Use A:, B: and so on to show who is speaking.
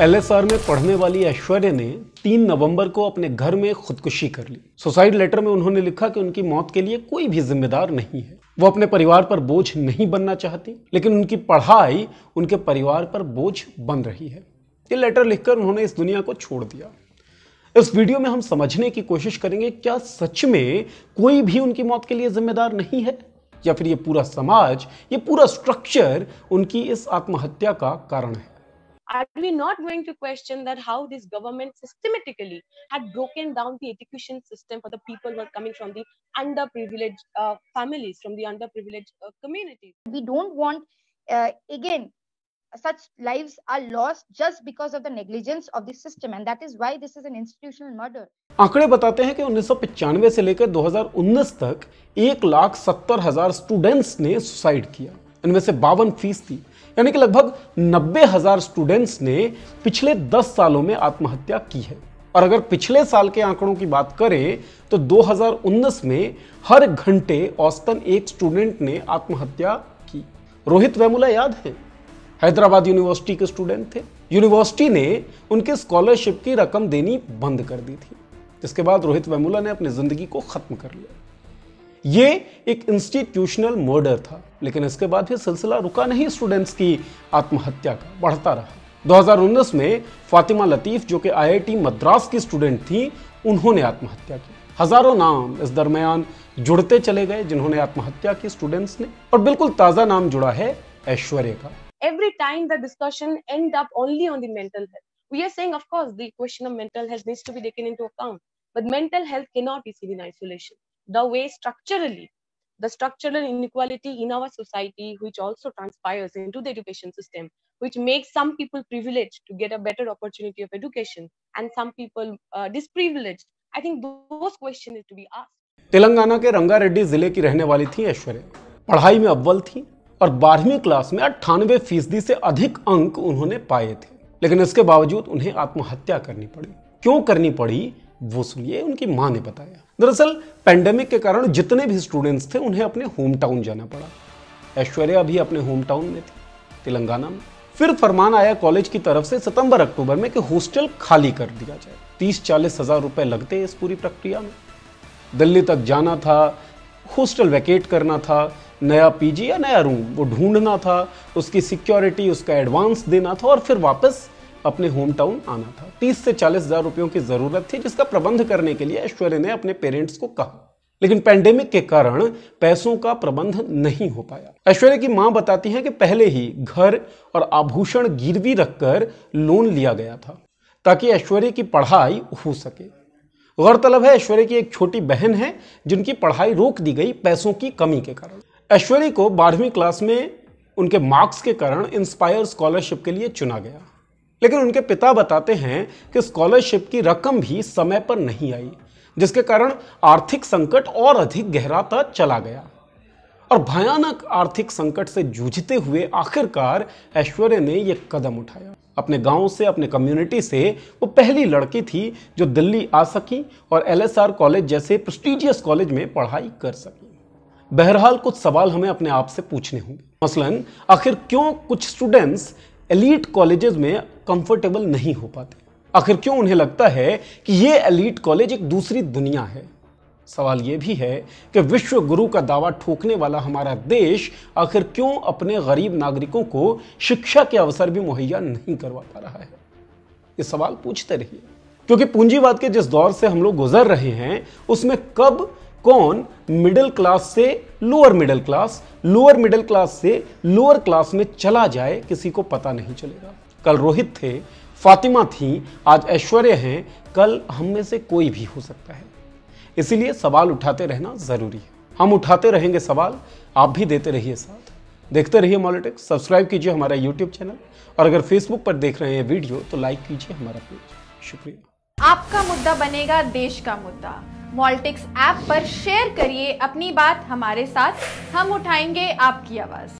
A: LSR में पढ़ने वाली ऐश्वर्या ने 3 नवंबर को अपने घर में खुदकुशी कर ली। सुसाइड लेटर में उन्होंने लिखा कि उनकी मौत के लिए कोई भी जिम्मेदार नहीं है। वो अपने परिवार पर बोझ नहीं बनना चाहती, लेकिन उनकी पढ़ाई उनके परिवार पर बोझ बन रही है। ये लेटर लिखकर उन्होंने इस दुनिया को छोड़ दिया। इस वीडियो में हम समझने की कोशिश करेंगे, क्या सच में कोई भी उनकी मौत के लिए जिम्मेदार नहीं है, या फिर ये पूरा समाज, ये पूरा स्ट्रक्चर उनकी इस आत्महत्या का कारण है।
B: Are we not going to question that how this government systematically had broken down the education system for the people who are coming from the underprivileged families, from the underprivileged communities?
C: We don't want, again, such lives are lost just because of the negligence of the system, and that is why this is an institutional murder.
A: आंकड़े बताते हैं कि 1995 से लेकर 2019 तक 1,70,000 students ने suicide किया। इनमें से 52% यानी कि लगभग 90,000 स्टूडेंट्स ने पिछले 10 सालों में आत्महत्या की है। और अगर पिछले साल के आंकड़ों की बात करें तो 2019 में हर घंटे औसतन एक स्टूडेंट ने आत्महत्या की। रोहित वेमुला याद है? हैदराबाद यूनिवर्सिटी के स्टूडेंट थे। यूनिवर्सिटी ने उनके स्कॉलरशिप की रकम देनी बंद कर दी थी, जिसके बाद रोहित वेमुला ने अपनी जिंदगी को खत्म कर लिया। ये एक इंस्टीट्यूशनल मर्डर था, लेकिन इसके बाद भी सिलसिला रुका नहीं स्टूडेंट्स की आत्महत्या का, बढ़ता रहा। 2019 में फातिमा लतीफ, जो कि आईआईटी मद्रास की स्टूडेंट थी, उन्होंने आत्महत्या की। हजारों नाम इस दरमियान जुड़ते चले गए जिन्होंने आत्महत्या की स्टूडेंट्स ने, और बिल्कुल ताजा नाम जुड़ा है ऐश्वर्या का।
B: Every time the discussion end up only on the mental health. We are saying, of course, the question of mental health needs to be taken into account, but mental health cannot be seen in isolation. The way structurally, the structural inequality in our society, which also transpires into the education system, which makes some people privileged to get a better opportunity of education and some people disprivileged. I think those questions need to be asked.
A: Telangana के रंगारेड्डी जिले की रहने वाली थी ऐश्वर्या। पढ़ाई में अव्वल थी और 12वीं क्लास में 98% से अधिक अंक उन्होंने पाए थे, लेकिन इसके बावजूद उन्हें आत्महत्या करनी पड़ी। क्यों करनी पड़ी वो सुनिए, उनकी मां ने बताया। दरअसल पैंडेमिक के कारण जितने भी स्टूडेंट्स थे उन्हें अपने होम टाउन जाना पड़ा। ऐश्वर्या भी अपने होम टाउन में थी, तेलंगाना में। फिर फरमान आया कॉलेज की तरफ से सितंबर अक्टूबर में कि हॉस्टल खाली कर दिया जाए। 30-40 हजार रुपए लगते इस पूरी प्रक्रिया में। दिल्ली तक जाना था, हॉस्टल वैकेट करना था, नया पीजी या नया रूम वो ढूंढना था, उसकी सिक्योरिटी, उसका एडवांस देना था और फिर वापस अपने होम टाउन आना था। 30 से 40 हजार रुपयों की जरूरत थी, जिसका प्रबंध करने के लिए ऐश्वर्या ने अपने पेरेंट्स को कहा, लेकिन पैंडेमिक के कारण पैसों का प्रबंध नहीं हो पाया। ऐश्वर्या की मां बताती हैं कि पहले ही घर और आभूषण गिरवी रखकर लोन लिया गया था ताकि ऐश्वर्या की पढ़ाई हो सके। गौरतलब है ऐश्वर्या की एक छोटी बहन है जिनकी पढ़ाई रोक दी गई पैसों की कमी के कारण। ऐश्वर्या को 12वीं क्लास में उनके मार्क्स के कारण इंस्पायर स्कॉलरशिप के लिए चुना गया, लेकिन उनके पिता बताते हैं कि स्कॉलरशिप की रकम भी समय पर नहीं आई, जिसके कारण आर्थिक संकट और अधिक गहराता चला गया। और भयानक आर्थिक संकट से जूझते हुए आखिरकार ऐश्वर्या ने यह कदम उठाया। अपने गांव से, अपने कम्युनिटी से वो पहली लड़की थी जो दिल्ली आ सकी और एलएसआर कॉलेज जैसे प्रेस्टिजियस कॉलेज में पढ़ाई कर सकी। बहरहाल कुछ सवाल हमें अपने आप से पूछने होंगे। मसलन, आखिर क्यों कुछ स्टूडेंट्स एलीट कॉलेजेस में कंफर्टेबल नहीं हो पाते? आखिर क्यों उन्हें लगता है कि ये एलीट कॉलेज एक दूसरी दुनिया है? सवाल यह भी है कि विश्व गुरु का दावा ठोकने वाला हमारा देश आखिर क्यों अपने गरीब नागरिकों को शिक्षा के अवसर भी मुहैया नहीं करवा पा रहा है? ये सवाल पूछते रहिए, क्योंकि पूंजीवाद के जिस दौर से हम लोग गुजर रहे हैं उसमें कब कौन मिडिल क्लास से lower middle class, lower middle class से लोअर क्लास में चला जाए किसी को पता नहीं चलेगा। कल रोहित थे, फातिमा थी, आज ऐश्वर्या हैं, कल हम में से कोई भी हो सकता है। इसीलिए सवाल उठाते रहना जरूरी है। हम उठाते रहेंगे सवाल, आप भी देते रहिए साथ। देखते रहिए मॉलिटिक्स। सब्सक्राइब कीजिए हमारा यूट्यूब चैनल, और अगर फेसबुक पर देख रहे हैं वीडियो तो लाइक कीजिए हमारा पेज। शुक्रिया।
D: आपका मुद्दा बनेगा देश का मुद्दा। मॉलिटिक्स ऐप पर शेयर करिए अपनी बात हमारे साथ, हम उठाएंगे आपकी आवाज।